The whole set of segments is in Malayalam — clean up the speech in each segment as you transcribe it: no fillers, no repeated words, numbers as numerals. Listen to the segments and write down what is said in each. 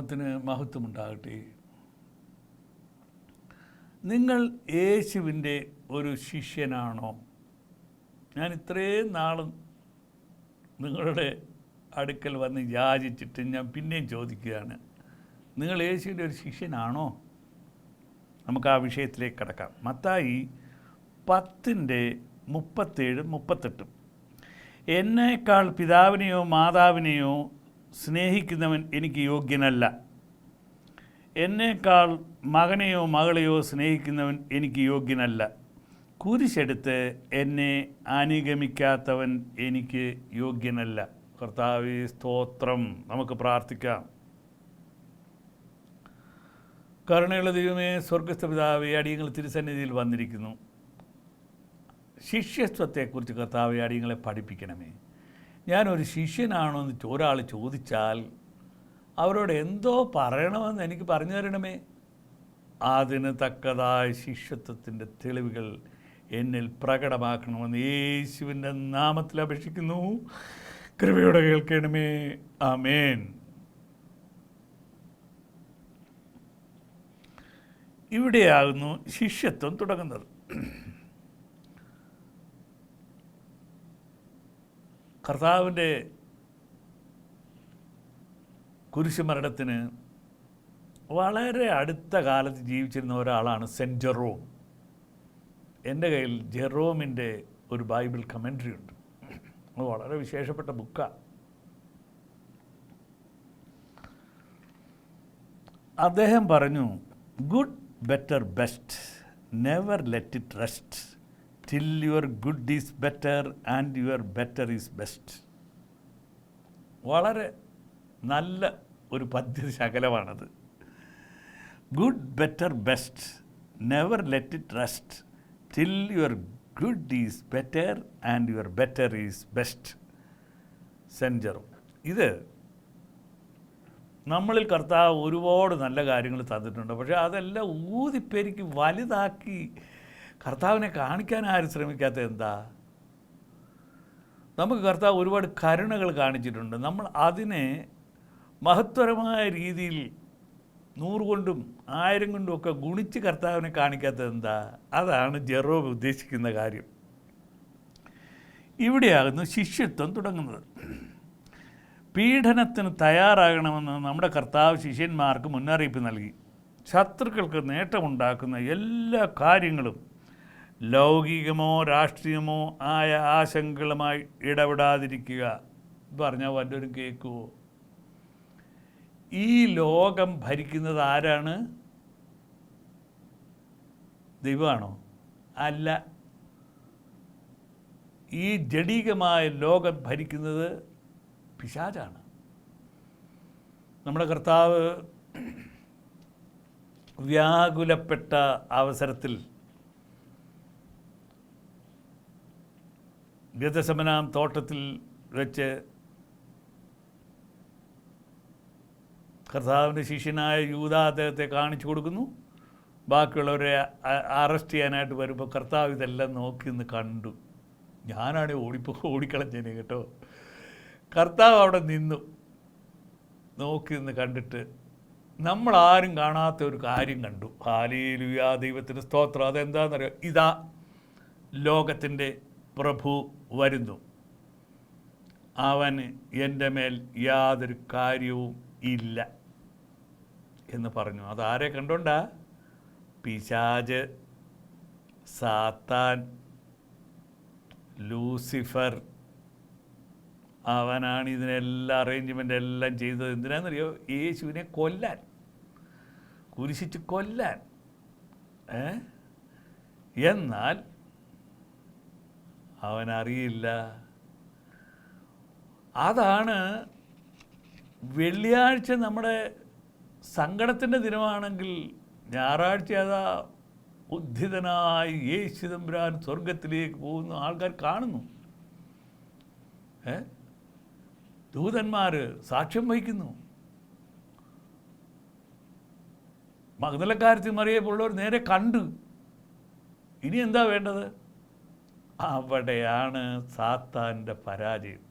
നാമത്തിന് മഹത്വമുണ്ടാകട്ടെ. നിങ്ങൾ യേശുവിൻ്റെ ഒരു ശിഷ്യനാണോ? ഞാൻ ഇത്രയും നാളും നിങ്ങളുടെ അടുക്കൽ വന്ന് യാചിച്ചിട്ട് ഞാൻ പിന്നെയും ചോദിക്കുകയാണ്, നിങ്ങൾ യേശുവിൻ്റെ ഒരു ശിഷ്യനാണോ? നമുക്ക് ആ വിഷയത്തിലേക്ക് കടക്കാം. മത്തായി 10:37-38. എന്നേക്കാൾ പിതാവിനെയോ മാതാവിനെയോ സ്നേഹിക്കുന്നവൻ എനിക്ക് യോഗ്യനല്ല. എന്നേക്കാൾ മകനെയോ മകളെയോ സ്നേഹിക്കുന്നവൻ എനിക്ക് യോഗ്യനല്ല. കുരിശെടുത്ത് എന്നെ അനുഗമിക്കാത്തവൻ എനിക്ക് യോഗ്യനല്ല. കർത്താവേ സ്തോത്രം. നമുക്ക് പ്രാർത്ഥിക്കാം. കരുണയുള്ള ദൈവമേ, സ്വർഗ്ഗസ്ഥ പിതാവേ, അടിയങ്ങൾ തിരുസന്നിധിയിൽ വന്നിരിക്കുന്നു. ശിഷ്യത്വത്തെക്കുറിച്ച് കർത്താവേ അടിയങ്ങളെ പഠിപ്പിക്കണമേ. ഞാനൊരു ശിഷ്യനാണോ എന്ന് ഒരാൾ ചോദിച്ചാൽ അവരോട് എന്തോ പറയണമെന്ന് എനിക്ക് പറഞ്ഞു തരണമേ. അതിന് തക്കതായ ശിഷ്യത്വത്തിൻ്റെ തെളിവുകൾ എന്നിൽ പ്രകടമാക്കണമെന്ന് യേശുവിൻ്റെ നാമത്തിൽ അപേക്ഷിക്കുന്നു. കൃപയോടെ കേൾക്കണമേ. ആമേൻ. ഇവിടെയാകുന്നു ശിഷ്യത്വം തുടങ്ങുന്നത്. കർത്താവിൻ്റെ കുരിശുമരണത്തിന് വളരെ അടുത്ത കാലത്ത് ജീവിച്ചിരുന്ന ഒരാളാണ് സെൻറ്റ് ജെറോം. എൻ്റെ കയ്യിൽ ജെറോമിൻ്റെ ഒരു ബൈബിൾ കമൻട്രി ഉണ്ട്. അത് വളരെ വിശേഷപ്പെട്ട ബുക്കാണ്. അദ്ദേഹം പറഞ്ഞു, good better best, never let it rest till your good is better and your better is best. വളരെ നല്ല ഒരു പദ്യ ശകലമാണത്. Good better best, never let it rest till your good is better and your better is best. Saint Jerome. ഇത് നമ്മളിൽ കർത്താവ് ഒരുപാട് നല്ല കാര്യങ്ങൾ തന്നിട്ടുണ്ട്. പക്ഷേ അതെല്ലാം ഊതിപ്പെരുക്കി വലുതാക്കി കർത്താവിനെ കാണിക്കാൻ ആരും ശ്രമിക്കാത്തത് എന്താ? നമുക്ക് കർത്താവ് ഒരുപാട് കരുണകൾ കാണിച്ചിട്ടുണ്ട്. നമ്മൾ അതിനെ മഹത്വരമായ രീതിയിൽ 100 കൊണ്ടും 1000 കൊണ്ടും ഒക്കെ ഗുണിച്ച് കർത്താവിനെ കാണിക്കാത്തത് എന്താ? അതാണ് ജെറോം ഉദ്ദേശിക്കുന്ന കാര്യം. ഇവിടെയാകുന്നു ശിഷ്യത്വം തുടങ്ങുന്നത്. പീഡനത്തിന് തയ്യാറാകണമെന്ന് നമ്മുടെ കർത്താവ് ശിഷ്യന്മാർക്ക് മുന്നറിയിപ്പ് നൽകി. ശത്രുക്കൾക്ക് നേട്ടമുണ്ടാക്കുന്ന എല്ലാ കാര്യങ്ങളും ലൗകികമോ രാഷ്ട്രീയമോ ആയ ആശങ്കകളുമായി ഇടപെടാതിരിക്കുക. പറഞ്ഞാൽ വല്ലവരും കേൾക്കുമോ? ഈ ലോകം ഭരിക്കുന്നത് ആരാണ്? ദൈവമാണോ? അല്ല. ഈ ജഡികമായ ലോകം ഭരിക്കുന്നത് പിശാചാണ്. നമ്മുടെ കർത്താവ് വ്യാകുലപ്പെട്ട അവസരത്തിൽ ഗെത്സമനാം തോട്ടത്തിൽ വെച്ച് കർത്താവിൻ്റെ ശിഷ്യനായ യൂദാ അദ്ദേഹത്തെ കാണിച്ചു കൊടുക്കുന്നു. ബാക്കിയുള്ളവരെ അറസ്റ്റ് ചെയ്യാനായിട്ട് വരുമ്പോൾ കർത്താവ് ഇതെല്ലാം നോക്കി നിന്ന് കണ്ടു. ഞാനാണ് ഓടിക്കളഞ്ഞേനെ കേട്ടോ. കർത്താവ് അവിടെ നിന്നു നോക്കി നിന്ന് കണ്ടിട്ട് നമ്മളാരും കാണാത്ത ഒരു കാര്യം കണ്ടു. ഹല്ലേലൂയ, ദൈവത്തിന് സ്തോത്രം. അതെന്താണെന്നറിയോ? ഇതാ ലോകത്തിൻ്റെ പ്രഭു വരുന്നു, അവന് എൻ്റെ മേൽ യാതൊരു കാര്യവും ഇല്ല എന്ന് പറഞ്ഞു. അതാരെ കണ്ടോണ്ടാ? പിശാച്, സാത്താൻ, ലൂസിഫർ. അവനാണ് ഇതിനെല്ലാം അറേഞ്ച്മെൻ്റ് എല്ലാം ചെയ്തത്. എന്തിനാണെന്നറിയോ? യേശുവിനെ കൊല്ലാൻ, കുരിശിച്ച് കൊല്ലാൻ. എന്നാൽ അവനറിയില്ല. അതാണ് വെള്ളിയാഴ്ച നമ്മുടെ സങ്കടത്തിൻ്റെ ദിനമാണെങ്കിൽ ഞായറാഴ്ച അതാ ഉദ്ധിതനായി യേശു തമ്പുരാൻ സ്വർഗത്തിലേക്ക് പോകുന്ന ആൾക്കാർ കാണുന്നു. ദൂതന്മാർ സാക്ഷ്യം വഹിക്കുന്നു. മഗ്ദലക്കാരത്തി മറിയമുള്ളവർ നേരെ കണ്ടു. ഇനി എന്താ വേണ്ടത്? അവിടെയാണ് സാത്താൻ്റെ പരാജയം.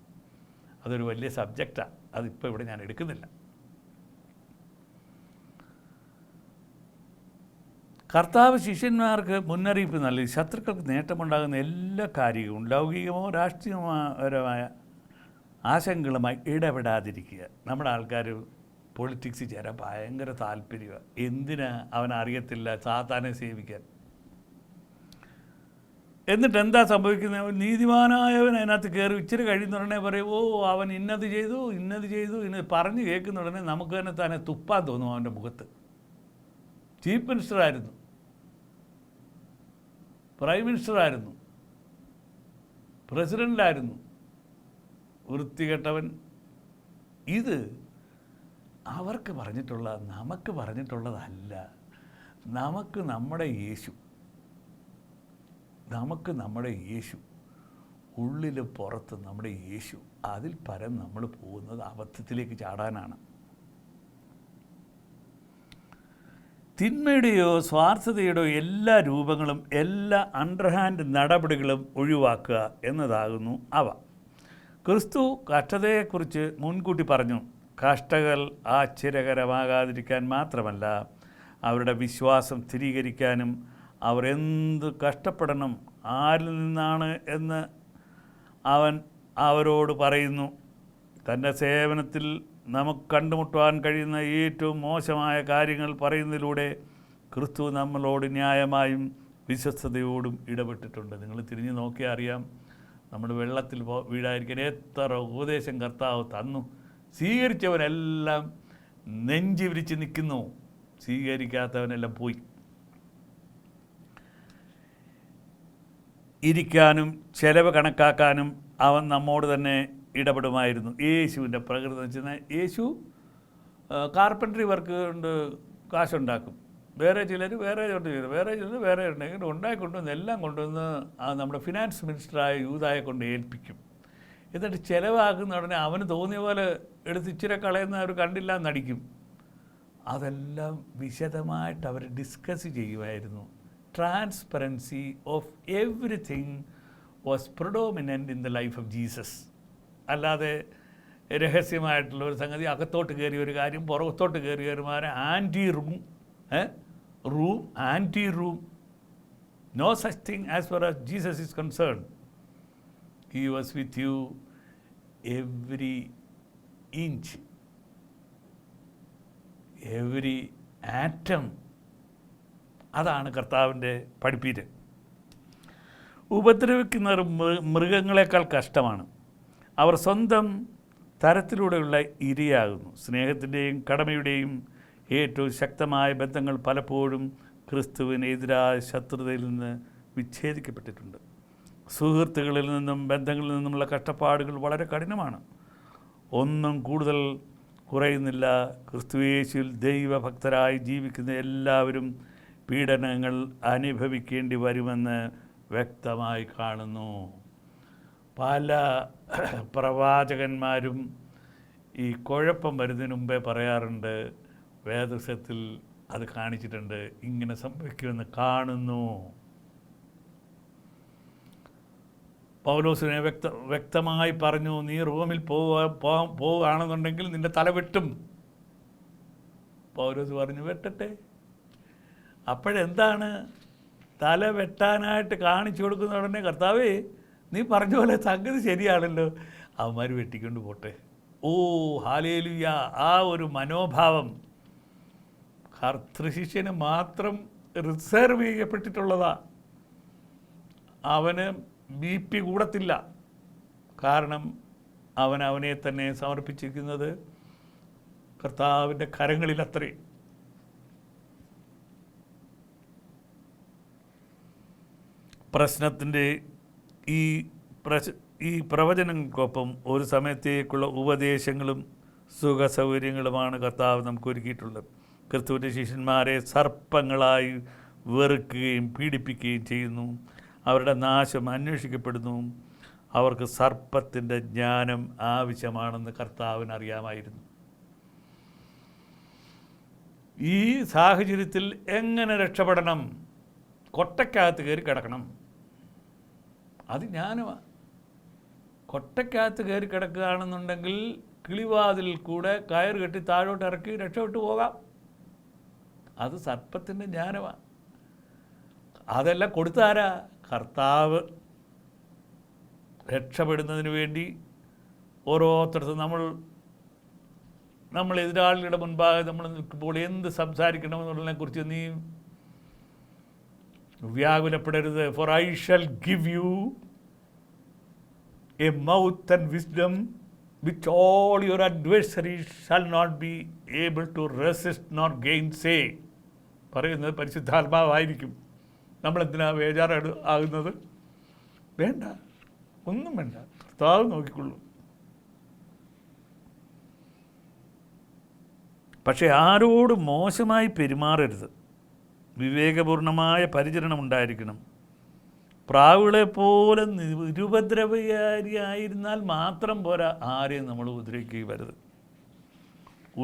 അതൊരു വലിയ സബ്ജക്റ്റാണ്. അതിപ്പോൾ ഇവിടെ ഞാൻ എടുക്കുന്നില്ല. കർത്താവ് ശിഷ്യന്മാർക്ക് മുന്നറിയിപ്പ് നൽകി ശത്രുക്കൾക്ക് നേട്ടമുണ്ടാകുന്ന എല്ലാ കാര്യവും ലൗകികമോ രാഷ്ട്രീയപരമായ ആശങ്കകളുമായി ഇടപെടാതിരിക്കുക. നമ്മുടെ ആൾക്കാർ പൊളിറ്റിക്സിൽ ചേരാൻ ഭയങ്കര താല്പര്യമാണ്. എന്തിനാ അവനറിയത്തില്ല സാത്താനെ സേവിക്കാൻ. എന്നിട്ട് എന്താ സംഭവിക്കുന്നത്? നീതിമാനായവൻ അതിനകത്ത് കയറി ഇച്ചിരി കഴിയുന്നുടനെ പറയും, ഓ അവൻ ഇന്നത് ചെയ്തു ഇന്നത് പറഞ്ഞ് കേൾക്കുന്നുടനെ നമുക്ക് തന്നെ തുപ്പാൻ തോന്നും അവൻ്റെ മുഖത്ത്. ചീഫ് മിനിസ്റ്ററായിരുന്നു, പ്രൈം മിനിസ്റ്ററായിരുന്നു, പ്രസിഡൻ്റായിരുന്നു, വൃത്തികെട്ടവൻ. ഇത് അവർക്ക് നമുക്ക് പറഞ്ഞിട്ടുള്ളതല്ല. നമുക്ക് നമ്മുടെ യേശു ഉള്ളിൽ പുറത്ത് നമ്മുടെ യേശു, അതിൽ പരം നമ്മൾ പോകുന്നത് അബദ്ധത്തിലേക്ക് ചാടാനാണ്. തിന്മയുടെയോ സ്വാർത്ഥതയുടെയോ എല്ലാ രൂപങ്ങളും എല്ലാ അണ്ടർഹാൻഡ് നടപടികളും ഒഴിവാക്കുക എന്നതാകുന്നു അവ. ക്രിസ്തു കഷ്ടതയെക്കുറിച്ച് മുൻകൂട്ടി പറഞ്ഞു. കഷ്ടകൾ ആശ്ചര്യകരമാകാതിരിക്കാൻ മാത്രമല്ല, അവരുടെ വിശ്വാസം സ്ഥിരീകരിക്കാനും അവർ എന്ത് കഷ്ടപ്പെടണം, ആരിൽ നിന്നാണ് എന്ന് അവൻ അവരോട് പറയുന്നു. തൻ്റെ സേവനത്തിൽ നമുക്ക് കണ്ടുമുട്ടുവാൻ കഴിയുന്ന ഏറ്റവും മോശമായ കാര്യങ്ങൾ പറയുന്നതിലൂടെ ക്രിസ്തു നമ്മളോട് ന്യായമായും വിശ്വസ്തയോടും ഇടപെട്ടിട്ടുണ്ട്. നിങ്ങൾ തിരിഞ്ഞു നോക്കിയാൽ അറിയാം, നമ്മൾ വെള്ളത്തിൽ വീഴാതിരിക്കാൻ എത്ര ഉപദേശം കർത്താവ് തന്നു. സ്വീകരിച്ചവനെല്ലാം നെഞ്ചി വിരിച്ച് നിൽക്കുന്നു, സ്വീകരിക്കാത്തവനെല്ലാം പോയി. ഇരിക്കാനും ചെലവ് കണക്കാക്കാനും അവൻ നമ്മോട് തന്നെ ഇടപെടുമായിരുന്നു. യേശുവിൻ്റെ പ്രകൃതി എന്ന് വെച്ചാൽ യേശു കാർപ്പൻട്രി വർക്ക് കൊണ്ട് കാശുണ്ടാക്കും. വേറെ ചിലർ വേറെ ഉണ്ടെങ്കിൽ ഉണ്ടായിക്കൊണ്ടുവന്ന് എല്ലാം കൊണ്ടുവന്ന് നമ്മുടെ ഫിനാൻസ് മിനിസ്റ്ററായ യൂദായെ കൊണ്ട് ഏൽപ്പിക്കും. എന്നിട്ട് ചിലവാക്കുന്ന ഉടനെ അവന് തോന്നിയ പോലെ എടുത്ത് ഇച്ചിരി കളയുന്ന അവർ കണ്ടില്ല എന്നടിക്കും. അതെല്ലാം വിശദമായിട്ട് അവർ ഡിസ്കസ് ചെയ്യുമായിരുന്നു. Transparency of everything was predominant in the life of Jesus. അല്ലാതെ രഹസ്യമായിട്ടുള്ള ഒരു സംഗതി, അകത്തോട്ട് കയറിയ ഒരു കാര്യം പുറത്തോട്ട് കയറിയ ഒരു മാതിരി anteroom, no such thing as far as Jesus is concern. He was with you every inch, every atom. അതാണ് കർത്താവിൻ്റെ പഠിപ്പീര്. ഉപദ്രവിക്കുന്നവർ മൃഗങ്ങളെക്കാൾ കഷ്ടമാണ്. അവർ സ്വന്തം തരത്തിലൂടെയുള്ള ഇരയാകുന്നു. സ്നേഹത്തിൻ്റെയും കടമയുടെയും ഏറ്റവും ശക്തമായ ബന്ധങ്ങൾ പലപ്പോഴും ക്രിസ്തുവിനെതിരായ ശത്രുതയിൽ നിന്ന് വിച്ഛേദിക്കപ്പെട്ടിട്ടുണ്ട്. സുഹൃത്തുക്കളിൽ നിന്നും ബന്ധങ്ങളിൽ നിന്നുമുള്ള കഷ്ടപ്പാടുകൾ വളരെ കഠിനമാണ്. ഒന്നും കൂടുതൽ കുറയുന്നില്ല. ക്രിസ്തുയേശുവിൽ ദൈവഭക്തരായി ജീവിക്കുന്ന എല്ലാവരും പീഡനങ്ങൾ അനുഭവിക്കേണ്ടി വരുമെന്ന് വ്യക്തമായി കാണുന്നു. പല പ്രവാചകന്മാരും ഈ കുഴപ്പം വരുന്നതിന് മുമ്പേ പറയാറുണ്ട്, വേദപുസ്തകത്തിൽ അത് കാണിച്ചിട്ടുണ്ട്, ഇങ്ങനെ സംഭവിക്കുമെന്ന് കാണുന്നു. പൗലോസിനെ വ്യക്തമായി പറഞ്ഞു, നീ റോമിൽ പോവുകയാണെന്നുണ്ടെങ്കിൽ നിൻ്റെ തല വെട്ടും. പൗലോസ് പറഞ്ഞു, വെട്ടട്ടെ. അപ്പോഴെന്താണ് തല വെട്ടാനായിട്ട് കാണിച്ചു കൊടുക്കുന്ന ഉടനെ, കർത്താവേ നീ പറഞ്ഞ പോലെ സംഗതി ശരിയാണല്ലോ, അവന്മാർ വെട്ടിക്കൊണ്ട് പോട്ടെ. ഓ ഹല്ലേലൂയ! ആ ഒരു മനോഭാവം കർത്തൃശിഷ്യന് മാത്രം റിസർവ് ചെയ്യപ്പെട്ടിട്ടുള്ളതാ. അവന് BP കൂടത്തില്ല. കാരണം അവനെ തന്നെ സമർപ്പിച്ചിരിക്കുന്നത് കർത്താവിൻ്റെ കരങ്ങളിലത്രേ. പ്രശ്നത്തിൻ്റെ ഈ പ്രവചനങ്ങൾക്കൊപ്പം ഒരു സമയത്തേക്കുള്ള ഉപദേശങ്ങളും സുഖസൗകര്യങ്ങളുമാണ് കർത്താവ് നമുക്ക് ഒരുക്കിയിട്ടുള്ളത്. ക്രിസ്തുവിൻ്റെ ശിഷ്യന്മാരെ സർപ്പങ്ങളായി വെറുക്കുകയും പീഡിപ്പിക്കുകയും ചെയ്യുന്നു. അവരുടെ നാശം അന്വേഷിക്കപ്പെടുന്നു. അവർക്ക് സർപ്പത്തിൻ്റെ ജ്ഞാനം ആവശ്യമാണെന്ന് കർത്താവിന് അറിയാമായിരുന്നു. ഈ സാഹചര്യത്തിൽ എങ്ങനെ രക്ഷപ്പെടണം? കൊട്ടയ്ക്കകത്ത് കയറി കിടക്കണം. അത് ജ്ഞാനമാണ്. കൊട്ടയ്ക്കകത്ത് കയറി കിടക്കുകയാണെന്നുണ്ടെങ്കിൽ കിളിവാതിൽ കൂടെ കയറ് കെട്ടി താഴോട്ട് ഇറക്കി രക്ഷപ്പെട്ടു പോകാം. അത് സർപ്പത്തിൻ്റെ ജ്ഞാനമാണ്. അതെല്ലാം കൊടുത്താരാ? കർത്താവ്. രക്ഷപ്പെടുന്നതിന് വേണ്ടി ഓരോരുത്തർക്കും നമ്മൾ എതിരാളികളുടെ മുൻപാകെ നമ്മൾ നിൽക്കുമ്പോൾ എന്ത് സംസാരിക്കണമെന്നുള്ളതിനെക്കുറിച്ച് നീ വ്യാകുലപ്പെടരുത്. For I shall give you a mouth and wisdom which all your adversaries shall not be able to resist nor gainsay. പറയുന്നത് പരിശുദ്ധാത്മാവായിരിക്കും. നമ്മളെന്തിനാ ആകുന്നത്? വേണ്ട, ഒന്നും വേണ്ട, കർത്താവ് നോക്കിക്കൊള്ളൂ. പക്ഷേ ആരോടും മോശമായി പെരുമാറരുത്. വിവേകപൂർണമായ പരിചരണം ഉണ്ടായിരിക്കണം. പ്രാവുകളെപ്പോലെ നിരുപദ്രവകാരിയായിരുന്നാൽ മാത്രം പോരാ, ആരെയും നമ്മൾ ഉപദ്രവിക്കുകയരുത്.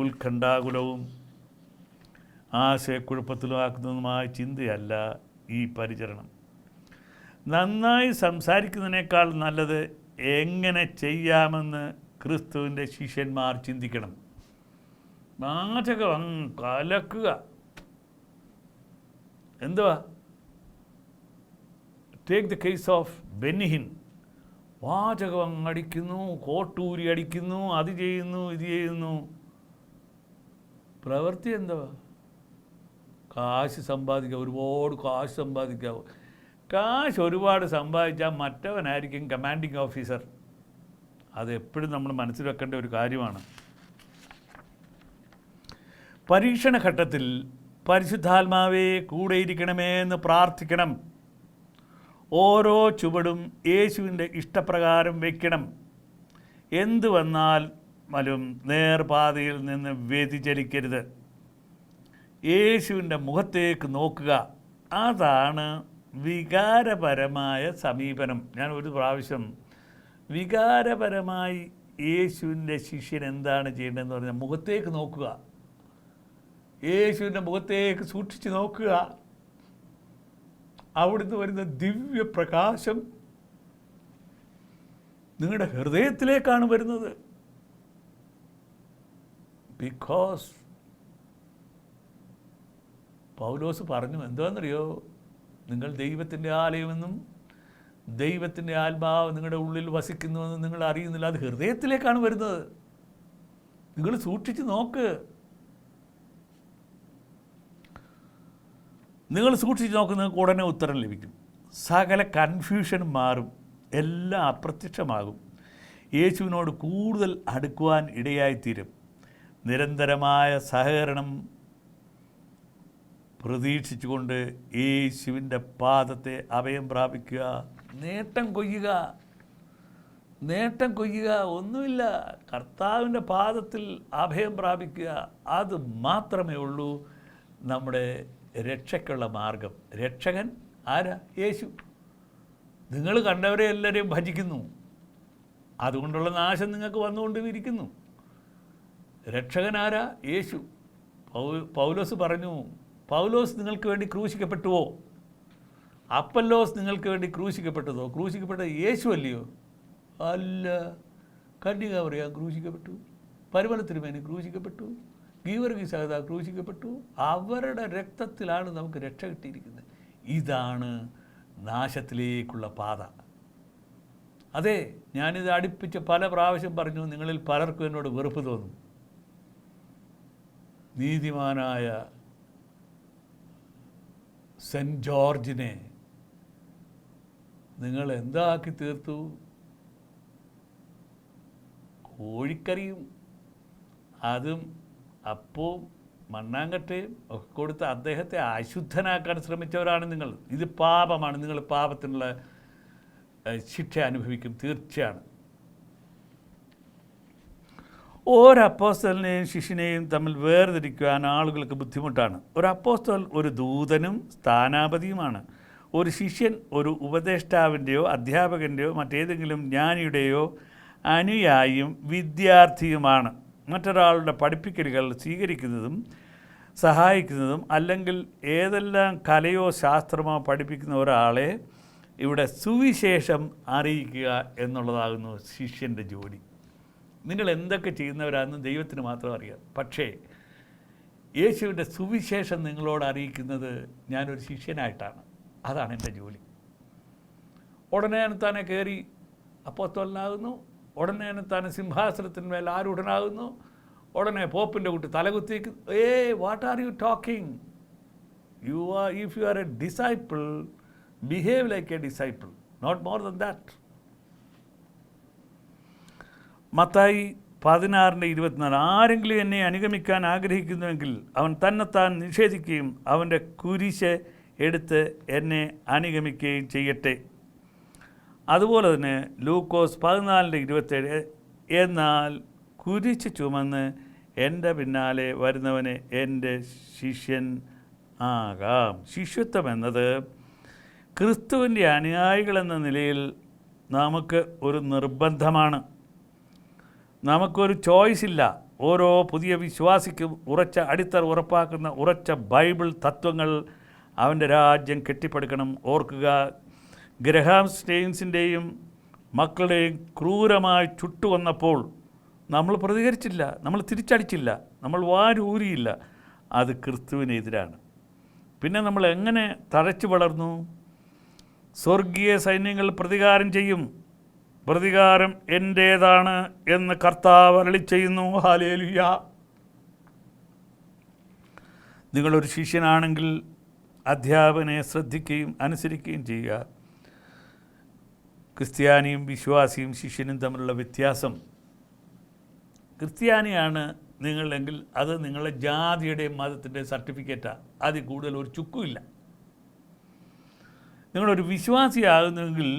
ഉത്കണ്ഠാകുലവും ആശയക്കുഴപ്പത്തിലുമാക്കുന്നതുമായ ചിന്തയല്ല ഈ പരിചരണം. നന്നായി സംസാരിക്കുന്നതിനേക്കാൾ നല്ലത് എങ്ങനെ ചെയ്യാമെന്ന് ക്രിസ്തുവിൻ്റെ ശിഷ്യന്മാർ ചിന്തിക്കണം. വാചകം കലക്കുക. എന്തുവാ? Take the case of Benny Hinn. വാചകം അടിക്കുന്നു, കോട്ടൂരി അടിക്കുന്നു, അത് ചെയ്യുന്നു, ഇത് ചെയ്യുന്നു. പ്രവൃത്തി എന്തുവാ? കാശ് സമ്പാദിക്കുക, ഒരുപാട് കാശ് സമ്പാദിക്കുക. കാശ് ഒരുപാട് സമ്പാദിച്ചാൽ മറ്റവനായിരിക്കും കമാൻഡിങ് ഓഫീസർ. അതെപ്പോഴും നമ്മൾ മനസ്സിൽ വെക്കേണ്ട ഒരു കാര്യമാണ്. പരീക്ഷണഘട്ടത്തിൽ പരിശുദ്ധാത്മാവേ കൂടെയിരിക്കണമേ എന്ന് പ്രാർത്ഥിക്കണം. ഓരോ ചുവടും യേശുവിൻ്റെ ഇഷ്ടപ്രകാരം വയ്ക്കണം. എന്തു വന്നാലും നേർപാതയിൽ നിന്ന് വ്യതിചലിക്കരുത്. യേശുവിൻ്റെ മുഖത്തേക്ക് നോക്കുക. അതാണ് വികാരപരമായ സമീപനം. ഞാൻ ഒരു പ്രാവശ്യം വികാരപരമായി യേശുവിൻ്റെ ശിഷ്യൻ എന്താണ് ചെയ്യേണ്ടതെന്ന് പറഞ്ഞാൽ മുഖത്തേക്ക് നോക്കുക. യേശുവിൻ്റെ മുഖത്തേക്ക് സൂക്ഷിച്ച് നോക്കുക. അവിടുന്ന് വരുന്ന ദിവ്യപ്രകാശം നിങ്ങളുടെ ഹൃദയത്തിലേക്കാണ് വരുന്നത്. ബിക്കോസ് പൗലോസ് പറഞ്ഞു, എന്താണെന്നറിയോ? നിങ്ങൾ ദൈവത്തിൻ്റെ ആലയമെന്നും ദൈവത്തിൻ്റെ ആത്മാവ് നിങ്ങളുടെ ഉള്ളിൽ വസിക്കുന്നുവെന്നും നിങ്ങൾ അറിയുന്നില്ല. അത് ഹൃദയത്തിലേക്കാണ് വരുന്നത്. നിങ്ങൾ സൂക്ഷിച്ച് നോക്ക്. നിങ്ങൾ സൂക്ഷിച്ച് നോക്ക്, നിങ്ങൾക്ക് ഉടനെ ഉത്തരം ലഭിക്കും. സകല കൺഫ്യൂഷനും മാറും, എല്ലാം അപ്രത്യക്ഷമാകും. യേശുവിനോട് കൂടുതൽ അടുക്കുവാൻ ഇടയായിത്തീരും. നിരന്തരമായ സഹകരണം പ്രതീക്ഷിച്ചുകൊണ്ട് യേശുവിൻ്റെ പാദത്തെ അഭയം പ്രാപിക്കുക. നേട്ടം കൊയ്യുക ഒന്നുമില്ല. കർത്താവിൻ്റെ പാദത്തിൽ അഭയം പ്രാപിക്കുക. അത് മാത്രമേ ഉള്ളൂ നമ്മുടെ രക്ഷയ്ക്കുള്ള മാർഗം. രക്ഷകൻ ആരാ? യേശു. നിങ്ങൾ കണ്ടവരെ എല്ലാവരെയും ഭജിക്കുന്നു, അതുകൊണ്ടുള്ള നാശം നിങ്ങൾക്ക് വന്നുകൊണ്ടിരിക്കുന്നു. രക്ഷകൻ ആരാ? യേശു. പൗലോസ് പറഞ്ഞു, പൗലോസ് നിങ്ങൾക്ക് വേണ്ടി ക്രൂശിക്കപ്പെട്ടുവോ? അപ്പല്ലോസ് നിങ്ങൾക്ക് വേണ്ടി ക്രൂശിക്കപ്പെട്ടതോ? ക്രൂശിക്കപ്പെട്ടത് യേശു അല്ലയോ? അല്ല. കന്യക പറയാം ക്രൂശിക്കപ്പെട്ടു, പരിമള തിരുമേനി ക്രൂശിക്കപ്പെട്ടു, ഗീവർഗീസ് സഹദാ ക്രൂശിക്കപ്പെട്ടു. അവരുടെ രക്തത്തിലാണ് നമുക്ക് രക്ഷ കിട്ടിയിരിക്കുന്നത്. ഇതാണ് നാശത്തിലേക്കുള്ള പാത. അതെ, ഞാനിത് അടുപ്പിച്ച് പല പ്രാവശ്യം പറഞ്ഞു. നിങ്ങളിൽ പലർക്കും എന്നോട് വെറുപ്പ് തോന്നും. നീതിമാനായ സെൻറ്റ് ജോർജിനെ നിങ്ങൾ എന്താക്കി തീർത്തു? കോഴിക്കറിയും അതും അപ്പവും മണ്ണാങ്കട്ടയും ഒക്കെ കൊടുത്ത് അദ്ദേഹത്തെ അശുദ്ധനാക്കാൻ ശ്രമിച്ചവരാണ് നിങ്ങൾ. ഇത് പാപമാണ്. നിങ്ങൾ പാപത്തിനുള്ള ശിക്ഷ അനുഭവിക്കും, തീർച്ചയാണ്. ഒരു അപ്പോസ്തലനെയും ശിഷ്യനെയും തമ്മിൽ വേർതിരിക്കുവാൻ ആളുകൾക്ക് ബുദ്ധിമുട്ടാണ്. ഒരു അപ്പോസ്തലൻ ഒരു ദൂതനും സ്ഥാനാപതിയുമാണ്. ഒരു ശിഷ്യൻ ഒരു ഉപദേഷ്ടാവിൻ്റെയോ അധ്യാപകൻ്റെയോ മറ്റേതെങ്കിലും ജ്ഞാനിയുടെയോ അനുയായിയും വിദ്യാർത്ഥിയുമാണ്. മറ്റൊരാളുടെ പഠിപ്പിക്കലുകൾ സ്വീകരിക്കുന്നതും സഹായിക്കുന്നതും അല്ലെങ്കിൽ ഏതെല്ലാം കലയോ ശാസ്ത്രമോ പഠിപ്പിക്കുന്ന ഒരാളെ ഇവിടെ സുവിശേഷം അറിയിക്കുക എന്നുള്ളതാകുന്നു ശിഷ്യൻ്റെ ജോലി. നിങ്ങൾ എന്തൊക്കെ ചെയ്യുന്നവരാണെന്ന് ദൈവത്തിന് മാത്രം അറിയാം. പക്ഷേ യേശുവിൻ്റെ സുവിശേഷം നിങ്ങളോട് അറിയിക്കുന്നത് ഞാനൊരു ശിഷ്യനായിട്ടാണ്. അതാണ് എൻ്റെ ജോലി. ഉടനെ താനെ കയറി അപ്പോസ്തലനാകുന്നു, ഉടനെ താനെ സിംഹാസനത്തിന്മേൽ ആരൂഢനാകുന്നു, ഉടനെ പോപ്പിൻ്റെ കുട്ടി തലകുത്തിക്ക്. What are you talking? If you are a disciple, behave like a disciple, not more than that. Mathai 16:24 ആരെങ്കിലും എന്നെ അനുഗമിക്കാൻ ആഗ്രഹിക്കുന്നുവെങ്കിൽ അവൻ തന്നെത്താൻ നിഷേധിക്കുകയും അവൻ്റെ കുരിശ് എടുത്ത് എന്നെ അനുഗമിക്കുകയും ചെയ്യട്ടെ. അതുപോലെ തന്നെ ലൂക്കോസ് 14:27 എന്നാൽ കുരിശ് ചുമന്ന് എൻ്റെ പിന്നാലെ വരുന്നവന് എൻ്റെ ശിഷ്യൻ ആകാം. ശിഷ്യത്വം എന്നത് ക്രിസ്തുവിൻ്റെ അനുയായികളെന്ന നിലയിൽ നമുക്ക് ഒരു നിർബന്ധമാണ്. നമുക്കൊരു ചോയ്സ് ഇല്ല. ഓരോ പുതിയ വിശ്വാസിക്കും ഉറച്ച അടിത്തറ ഉറപ്പാക്കുന്ന ഉറച്ച ബൈബിൾ തത്വങ്ങൾ അവൻ്റെ രാജ്യം കെട്ടിപ്പടുക്കണം. ഓർക്കുക, ഗ്രഹാം സ്റ്റെയിൻസിൻ്റെയും മക്കളുടെയും ക്രൂരമായി ചുട്ടുകൊന്നപ്പോൾ നമ്മൾ പ്രതികരിച്ചില്ല, നമ്മൾ തിരിച്ചടിച്ചില്ല, നമ്മൾ വാരൂരിയില്ല. അത് ക്രിസ്തുവിനെതിരാണ്. പിന്നെ നമ്മൾ എങ്ങനെ തഴച്ചു വളർന്നു? സ്വർഗീയ സൈന്യങ്ങൾ പ്രതികാരം ചെയ്യും, പ്രതികാരം എൻ്റേതാണ് എന്ന് കർത്താവ് അരുളി ചെയ്യുന്നു. ഹല്ലേലൂയ. നിങ്ങളൊരു ശിഷ്യനാണെങ്കിൽ അധ്യാപകനെ ശ്രദ്ധിക്കുകയും അനുസരിക്കുകയും ചെയ്യുക. ക്രിസ്ത്യാനിയും വിശ്വാസിയും ശിഷ്യനും തമ്മിലുള്ള വ്യത്യാസം, ക്രിസ്ത്യാനിയാണ് നിങ്ങളെങ്കിൽ അത് നിങ്ങളുടെ ജാതിയുടെയും മതത്തിൻ്റെ സർട്ടിഫിക്കറ്റാണ്. അതിൽ കൂടുതൽ ഒരു ചുക്കുമില്ല. നിങ്ങളൊരു വിശ്വാസിയാകുന്നെങ്കിൽ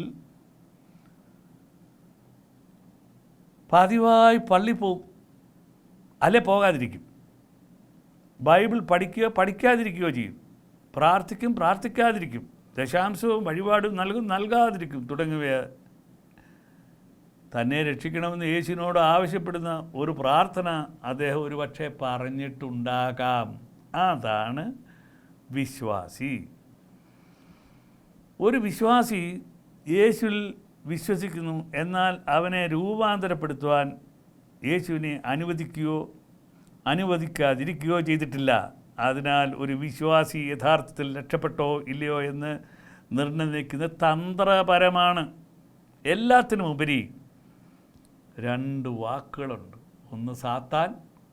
പതിവായി പള്ളി പോവും, അല്ലെ പോകാതിരിക്കും. ബൈബിൾ പഠിക്കുകയോ പഠിക്കാതിരിക്കുകയോ ചെയ്യും. പ്രാർത്ഥിക്കും, പ്രാർത്ഥിക്കാതിരിക്കും. ദശാംശവും വഴിപാടും നൽകാതിരിക്കും തുടങ്ങിയവ. തന്നെ രക്ഷിക്കണമെന്ന് യേശുവിനോട് ആവശ്യപ്പെടുന്ന ഒരു പ്രാർത്ഥന അദ്ദേഹം ഒരു പക്ഷേ പറഞ്ഞിട്ടുണ്ടാകാം. അതാണ് വിശ്വാസി. ഒരു വിശ്വാസി യേശുവിൽ വിശ്വസിക്കുന്നു, എന്നാൽ അവനെ രൂപാന്തരപ്പെടുത്തുവാൻ യേശുവിനെ അനുവദിക്കാതിരിക്കുകയോ ചെയ്തിട്ടില്ല. അതിനാൽ ഒരു വിശ്വാസി യഥാർത്ഥത്തിൽ രക്ഷപ്പെട്ടോ ഇല്ലയോ എന്ന് നിർണ്ണയിക്കുന്നത് തന്ത്രപരമാണ്. എല്ലാത്തിനും ഉപരി രണ്ട് വാക്കുകളുണ്ട്. ഒന്ന് സാത്താൻ,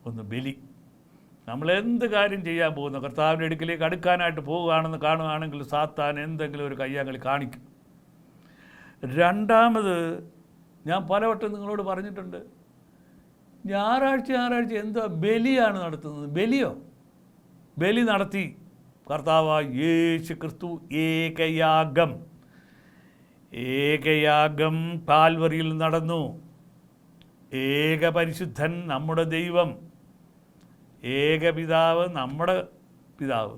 ഒന്ന് ബലി. നമ്മളെന്ത് കാര്യം ചെയ്യാൻ പോകുന്നു, കർത്താവിൻ്റെ അടുക്കിലേക്ക് അടുക്കാനായിട്ട് പോവുകയാണെന്ന് കാണുകയാണെങ്കിൽ സാത്താൻ എന്തെങ്കിലും ഒരു കയ്യാങ്കളി കാണിക്കും. രണ്ടാമത്, ഞാൻ പലവട്ടം നിങ്ങളോട് പറഞ്ഞിട്ടുണ്ട്, ഞായറാഴ്ച എന്തോ ബലിയാണ് നടത്തുന്നത്. ബലി നടത്തി കർത്താവായ യേശു ക്രിസ്തു ഏകയാഗം കാൽവറിയിൽ നടന്നു. ഏകപരിശുദ്ധൻ നമ്മുടെ ദൈവം, ഏകപിതാവ് നമ്മുടെ പിതാവ്.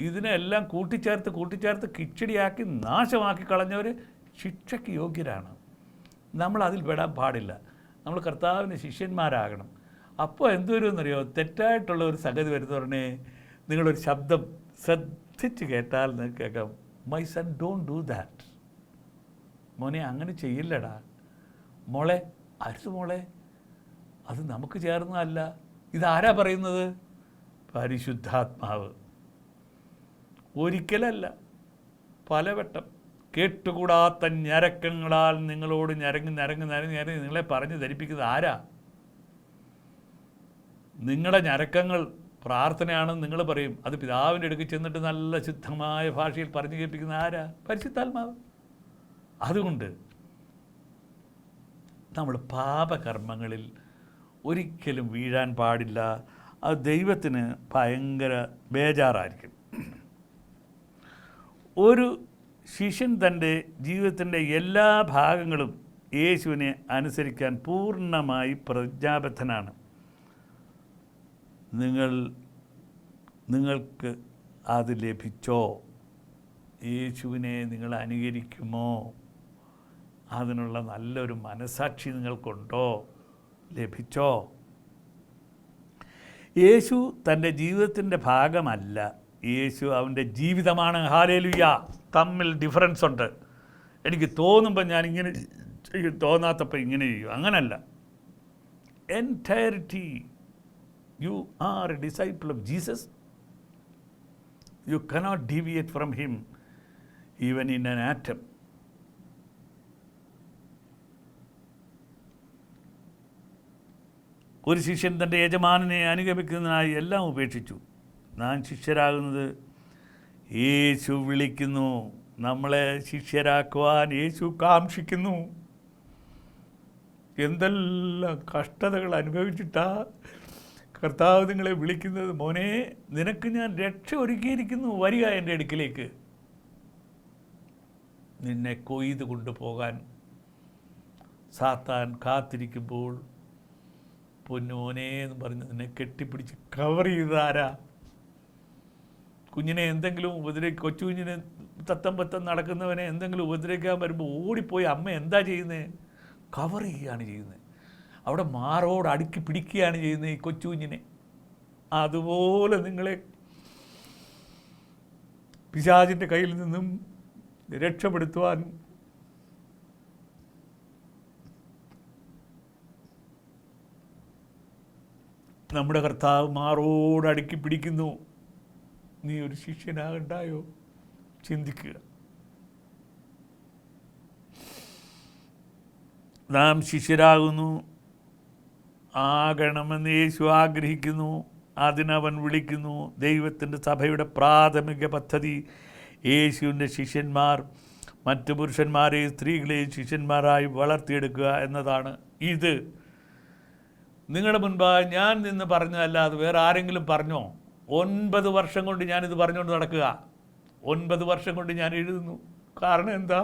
ഇതിനെല്ലാം കൂട്ടിച്ചേർത്ത് കിച്ചടിയാക്കി നാശമാക്കി കളഞ്ഞവർ ശിക്ഷയ്ക്ക് യോഗ്യരാണ്. നമ്മൾ അതിൽ പെടാൻ പാടില്ല. നമ്മൾ കർത്താവിന് ശിഷ്യന്മാരാകണം. അപ്പോൾ എന്തുവരുമെന്നറിയോ? തെറ്റായിട്ടുള്ള ഒരു സംഗതി വരുന്നവരനെ നിങ്ങളൊരു ശബ്ദം ശ്രദ്ധിച്ച് കേട്ടാൽ നിങ്ങൾക്ക് കേൾക്കാം, my son don't do that. മോനെ അങ്ങനെ ചെയ്യില്ലടാ. മോളെ അരുത് മോളെ, അത് നമുക്ക് ചേർന്നതല്ല. ഇതാരാ പറയുന്നത്? പരിശുദ്ധാത്മാവ്. ഒരിക്കലല്ല, പലവട്ടം. കേട്ടുകൂടാത്ത ഞരക്കങ്ങളാൽ നിങ്ങളോട് ഞരങ്ങി നിങ്ങളെ പറഞ്ഞ് ധരിപ്പിക്കുന്നത് ആരാ? നിങ്ങളുടെ ഞരക്കങ്ങൾ പ്രാർത്ഥനയാണെന്ന് നിങ്ങൾ പറയും. അത് പിതാവിൻ്റെ അടുക്ക് ചെന്നിട്ട് നല്ല ശുദ്ധമായ ഭാഷയിൽ പറഞ്ഞു കേൾപ്പിക്കുന്ന ആരാ? പരിശുദ്ധാത്മാവ്. അതുകൊണ്ട് നമ്മൾ പാപകർമ്മങ്ങളിൽ ഒരിക്കലും വീഴാൻ പാടില്ല. അത് ദൈവത്തിന് ഭയങ്കര ബേജാറായിരിക്കും. ഒരു ശിഷ്യൻ തൻ്റെ ജീവിതത്തിൻ്റെ എല്ലാ ഭാഗങ്ങളും യേശുവിനെ അനുസരിക്കാൻ പൂർണ്ണമായി പ്രതിജ്ഞാബദ്ധനാണ്. നിങ്ങൾക്ക് അത് ലഭിച്ചോ? യേശുവിനെ നിങ്ങൾ അനുകരിക്കുമോ? അതിനുള്ള നല്ലൊരു മനസാക്ഷി നിങ്ങൾക്കുണ്ടോ? ലഭിച്ചോ? യേശു തൻ്റെ ജീവിതത്തിൻ്റെ ഭാഗമല്ല, യേശു അവൻ്റെ ജീവിതമാണ്. ഹല്ലേലൂയ. തമ്മിൽ ഡിഫറൻസ് ഉണ്ട്. എനിക്ക് തോന്നുമ്പോൾ ഞാൻ ഇങ്ങനെ ചെയ്യും, തോന്നാത്തപ്പോൾ ഇങ്ങനെ ചെയ്യും. അങ്ങനല്ല. Entirety. You are a disciple of Jesus. You cannot deviate from him. Even in an atom. ഒരു ശിഷ്യൻ തൻ്റെ യജമാനനെ അനുഗമിക്കുന്നതിനായി എല്ലാം ഉപേക്ഷിച്ചു. നാം ശിഷ്യരാകുന്നത് യേശു വിളിക്കുന്നു. നമ്മളെ ശിഷ്യരാക്കുവാൻ യേശു കാംക്ഷിക്കുന്നു. എന്തെല്ലാം കഷ്ടതകൾ അനുഭവിച്ചിട്ടാ കർത്താവ് നിങ്ങളെ വിളിക്കുന്നത്. മോനെ, നിനക്ക് ഞാൻ രക്ഷ ഒരുക്കിയിരിക്കുന്നു, വരിക എൻ്റെ അടുക്കിലേക്ക്. നിന്നെ കൊയ്ത് കൊണ്ടുപോകാൻ സാത്താൻ കാത്തിരിക്കുമ്പോൾ പൊന്നോനെ എന്ന് പറഞ്ഞ് നിന്നെ കെട്ടിപ്പിടിച്ച് കവർ ചെയ്താരാ? കുഞ്ഞിനെ എന്തെങ്കിലും കൊച്ചു കുഞ്ഞിനെ തത്തം പത്തം നടക്കുന്നവനെ എന്തെങ്കിലും ഉപദ്രവിക്കാൻ വരുമ്പോൾ ഓടിപ്പോയി അമ്മ എന്താ ചെയ്യുന്നത്? കവർ ചെയ്യുകയാണ് ചെയ്യുന്നത്. അവിടെ മാറോട് അടുക്കി പിടിക്കുകയാണ് ചെയ്യുന്നത് ഈ കൊച്ചു കുഞ്ഞിനെ. അതുപോലെ നിങ്ങളെ പിശാചിൻ്റെ കയ്യിൽ നിന്നും രക്ഷപ്പെടുത്തുവാൻ നമ്മുടെ കർത്താവ് മാറോട് അടുക്കി പിടിക്കുന്നു. നീ ഒരു ശിഷ്യനാകണ്ടായോ? ചിന്തിക്കുക. നാം ശിഷ്യരാകുന്നു, ആകണമെന്ന് യേശു ആഗ്രഹിക്കുന്നു. അതിനവൻ വിളിക്കുന്നു. ദൈവത്തിൻ്റെ സഭയുടെ പ്രാഥമിക പദ്ധതി യേശുവിൻ്റെ ശിഷ്യന്മാർ മറ്റു പുരുഷന്മാരെയും സ്ത്രീകളെയും ശിഷ്യന്മാരായി വളർത്തിയെടുക്കുക എന്നതാണ്. ഇത് നിങ്ങളുടെ മുൻപായി ഞാൻ നിന്ന് പറഞ്ഞതല്ലാതെ വേറെ ആരെങ്കിലും പറഞ്ഞോ? 9 വർഷം കൊണ്ട് ഞാനിത് പറഞ്ഞുകൊണ്ട് നടക്കുക. 9 വർഷം കൊണ്ട് ഞാൻ എഴുതുന്നു. കാരണം എന്താ?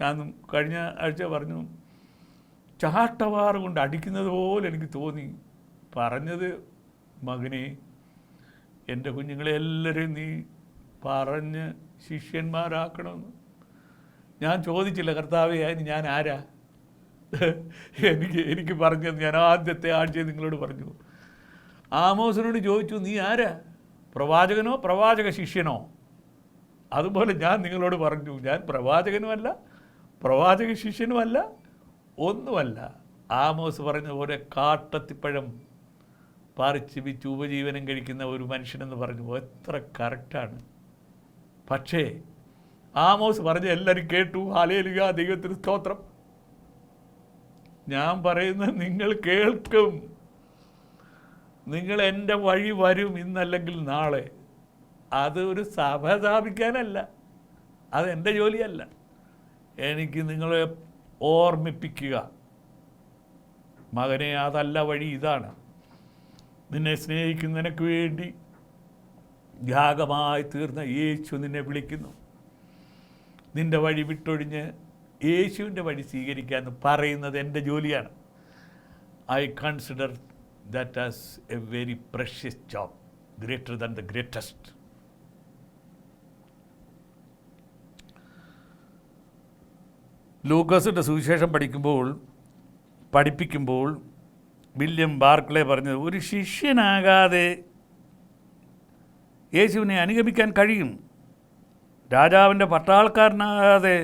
ഞാൻ കഴിഞ്ഞ ആഴ്ച പറഞ്ഞു, ചാട്ടവാറ് കൊണ്ട് അടിക്കുന്നത് പോലെ എനിക്ക് തോന്നി. പറഞ്ഞത്, മകനെ, എൻ്റെ കുഞ്ഞുങ്ങളെ എല്ലാവരെയും നീ പറഞ്ഞ് ശിഷ്യന്മാരാക്കണമെന്ന്. ഞാൻ ചോദിച്ചില്ല, കർത്താവേ അതിന് ഞാൻ ആരാ? എനിക്ക് പറഞ്ഞത് ഞാൻ ആദ്യത്തെ ആഴ്ച നിങ്ങളോട് പറഞ്ഞു. ആമോസിനോട് ചോദിച്ചു, നീ ആരാ? പ്രവാചകനോ പ്രവാചക ശിഷ്യനോ? അതുപോലെ ഞാൻ നിങ്ങളോട് പറഞ്ഞു, ഞാൻ പ്രവാചകനുമല്ല പ്രവാചക ശിഷ്യനുമല്ല, ഒന്നുമല്ല. ആമോസ് പറഞ്ഞ പോലെ കാട്ടത്തിപ്പഴം പറിച്ച് വിറ്റ് ഉപജീവനം കഴിക്കുന്ന ഒരു മനുഷ്യനെന്ന് പറഞ്ഞു. എത്ര കറക്റ്റാണ്. പക്ഷേ ആമോസ് പറഞ്ഞ എല്ലാവരും കേട്ടു. ഹല്ലേലൂയ, ദൈവത്തിന് സ്തോത്രം. ഞാൻ പറയുന്നത് നിങ്ങൾ കേൾക്കും. നിങ്ങൾ എൻ്റെ വഴി വരും, ഇന്നല്ലെങ്കിൽ നാളെ. അത് ഒരു സഭ സ്ഥാപിക്കാനല്ല, അതെൻ്റെ ജോലിയല്ല. എനിക്ക് നിങ്ങളെ ഓർമ്മിപ്പിക്കുക, മകനെ, അതല്ല വഴി, ഇതാണ്. നിന്നെ സ്നേഹിക്കുന്ന നിനക്ക് വേണ്ടി യാഗമായി തീർന്ന യേശു നിന്നെ വിളിക്കുന്നു. നിൻ്റെ വഴി വിട്ടൊഴിഞ്ഞ് യേശുവിൻ്റെ വഴി സ്വീകരിക്കാമെന്ന് പറയുന്നത് എൻ്റെ ജോലിയാണ്. I consider that as A very precious job, greater than the greatest. ലൂക്കോസിൻ്റെ സുവിശേഷം പഠിപ്പിക്കുമ്പോൾ വില്യം ബാർക്ലേ പറഞ്ഞത്, ഒരു ശിഷ്യനാകാതെ യേശുവിനെ അനുഗമിക്കാൻ കഴിയും. രാജാവിൻ്റെ പട്ടാളക്കാരനാകാതെ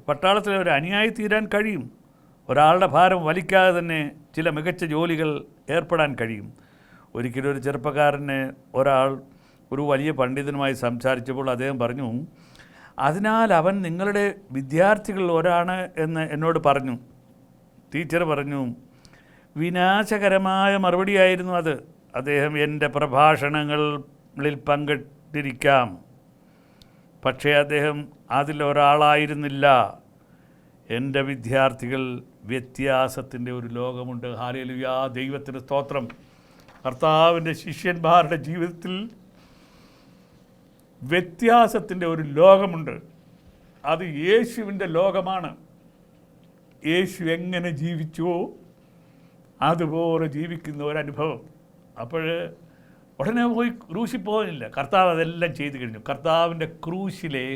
പട്ടാളത്തിലെ ഒരു അനുയായി തീരാൻ കഴിയും. ഒരാളുടെ ഭാരം വലിക്കാതെ തന്നെ ചില മികച്ച ജോലികൾ ഏർപ്പെടാൻ കഴിയും. ഒരിക്കലും ഒരു ചെറുപ്പക്കാരനെ ഒരു വലിയ പണ്ഡിതനുമായി സംസാരിച്ചപ്പോൾ അദ്ദേഹം പറഞ്ഞു, അതിനാൽ അവൻ നിങ്ങളുടെ വിദ്യാർത്ഥികളിൽ ഒരാണ് എന്ന് എന്നോട് പറഞ്ഞു. ടീച്ചർ പറഞ്ഞു, വിനാശകരമായ മറുപടിയായിരുന്നു അത്. അദ്ദേഹം എൻ്റെ പ്രഭാഷണങ്ങളിൽ പങ്കെടുത്തിരിക്കാം, പക്ഷേ അദ്ദേഹം അതിലൊരാളായിരുന്നില്ല. എൻ്റെ വിദ്യാർത്ഥികൾ വ്യത്യാസത്തിൻ്റെ ഒരു ലോകമുണ്ട്. ഹല്ലേലൂയ, ദൈവത്തിന് സ്തോത്രം. കർത്താവിൻ്റെ ശിഷ്യന്മാരുടെ ജീവിതത്തിൽ വ്യത്യാസത്തിൻ്റെ ഒരു ലോകമുണ്ട്. അത് യേശുവിൻ്റെ ലോകമാണ്. യേശു എങ്ങനെ ജീവിച്ചുവോ അതുപോലെ ജീവിക്കുന്ന ഒരനുഭവം. അപ്പോൾ ഉടനെ പോയി ക്രൂശിൽ പോകുന്നില്ല. കർത്താവ് അതെല്ലാം ചെയ്തു കഴിഞ്ഞു. കർത്താവിൻ്റെ ക്രൂശിലെ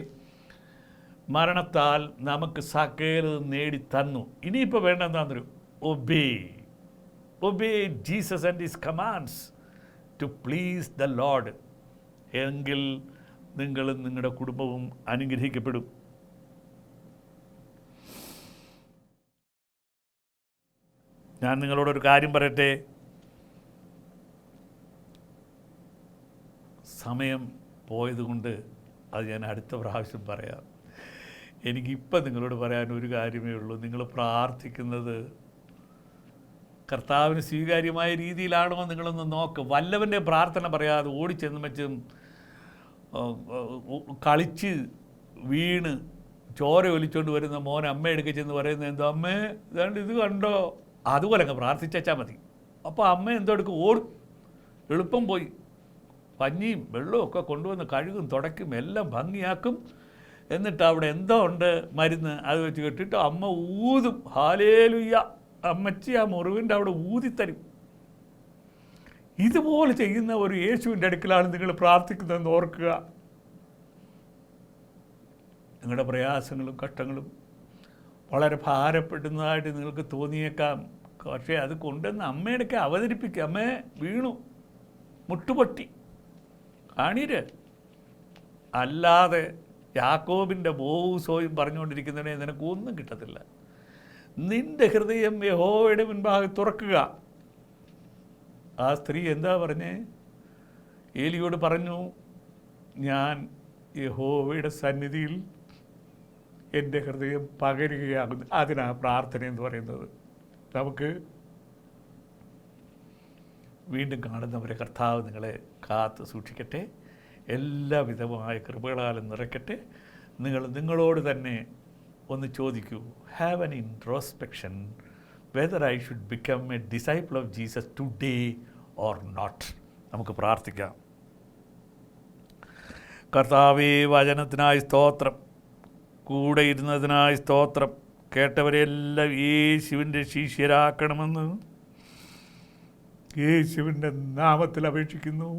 മരണത്താൽ നമുക്ക് സകലതും നേടി തന്നു. ഇനിയിപ്പോൾ വേണ്ടെന്താന്നൊരു obey Jesus and his commands to please the lord. എങ്കിൽ നിങ്ങളും നിങ്ങളുടെ കുടുംബവും അനുഗ്രഹിക്കപ്പെടും. ഞാൻ നിങ്ങളോടൊരു കാര്യം പറയട്ടെ. സമയം പോയതുകൊണ്ട് അത് ഞാൻ അടുത്ത പ്രാവശ്യം പറയാം. എനിക്കിപ്പം നിങ്ങളോട് പറയാൻ ഒരു കാര്യമേ ഉള്ളൂ. നിങ്ങൾ പ്രാർത്ഥിക്കുന്നത് കർത്താവിന് സ്വീകാര്യമായ രീതിയിലാണോ നിങ്ങളൊന്ന് നോക്ക്. വല്ലവൻ്റെ പ്രാർത്ഥന പറയാതെ ഓടിച്ചെന്ന് വെച്ചും കളിച്ച് വീണ് ചോര ഒലിച്ചുകൊണ്ട് വരുന്ന മോൻ അമ്മയെടുക്ക ചെന്ന് പറയുന്നത് എന്തോ, അമ്മേ ഇതാണ്ട് ഇത് കണ്ടോ, അതുപോലെ അങ്ങ് പ്രാർത്ഥിച്ചാൽ മതി. അപ്പോൾ അമ്മ എന്തോ എടുക്കും, ഓടും, എളുപ്പം പോയി പഞ്ഞിയും വെള്ളവും ഒക്കെ കൊണ്ടുവന്ന് കഴുകും, തുടയ്ക്കും, എല്ലാം ഭംഗിയാക്കും. എന്നിട്ട് അവിടെ എന്തോ ഉണ്ട് മരുന്ന്, അത് വെച്ച് കെട്ടിട്ട് അമ്മ ഊതും. ഹാലേലുയ്യ, അമ്മച്ചി ആ മുറിവിൻ്റെ അവിടെ ഊതിത്തരും. ഇതുപോലെ ചെയ്യുന്ന ഒരു യേശുവിൻ്റെ അടുക്കലാണ് നിങ്ങൾ പ്രാർത്ഥിക്കുന്നതെന്ന് ഓർക്കുക. നിങ്ങളുടെ പ്രയാസങ്ങളും കഷ്ടങ്ങളും വളരെ ഭാരപ്പെടുന്നതായിട്ട് നിങ്ങൾക്ക് തോന്നിയേക്കാം. പക്ഷേ അത് കൊണ്ടുവന്ന് അമ്മയുടെയൊക്കെ അവതരിപ്പിക്കുക. അമ്മേ വീണു, മുട്ടുപൊട്ടി, കാണീര്. അല്ലാതെ യാക്കോബിൻ്റെ ബോസോയും പറഞ്ഞുകൊണ്ടിരിക്കുന്നതിനെ നിനക്കൊന്നും കിട്ടത്തില്ല. നിൻ്റെ ഹൃദയം യഹോവയുടെ മുൻപാകെ തുറക്കുക. ആ സ്ത്രീ എന്താ പറഞ്ഞേ? ഏലിയോട് പറഞ്ഞു, ഞാൻ യഹോവയുടെ സന്നിധിയിൽ എൻ്റെ ഹൃദയം പകരുകയാകുന്നു. അതിനാ പ്രാർത്ഥന എന്ന് പറയുന്നത്. നമുക്ക് വീണ്ടും കാണുന്നവരെ കർത്താവ് നിങ്ങളെ കാത്ത് സൂക്ഷിക്കട്ടെ, എല്ലാവിധമായ കൃപകളാലും നിറയ്ക്കട്ടെ. നിങ്ങളോട് തന്നെ ഒന്ന് ചോദിക്കൂ, have an introspection whether I should become a disciple of Jesus today or not. നമുക്ക് പ്രാർത്ഥിക്കാം. കർത്താവേ, വചനത്തിനായി സ്തോത്രം, കൂടെ ഇരുന്നതിനായി സ്തോത്രം. കേട്ടവരെല്ലാം യേശുവിൻ്റെ ശിഷ്യരാക്കണമെന്ന് യേശുവിൻ്റെ നാമത്തിൽ അപേക്ഷിക്കുന്നു.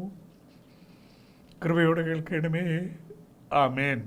കൃപയോടെ കേൾക്കണമേ. ആമേൻ.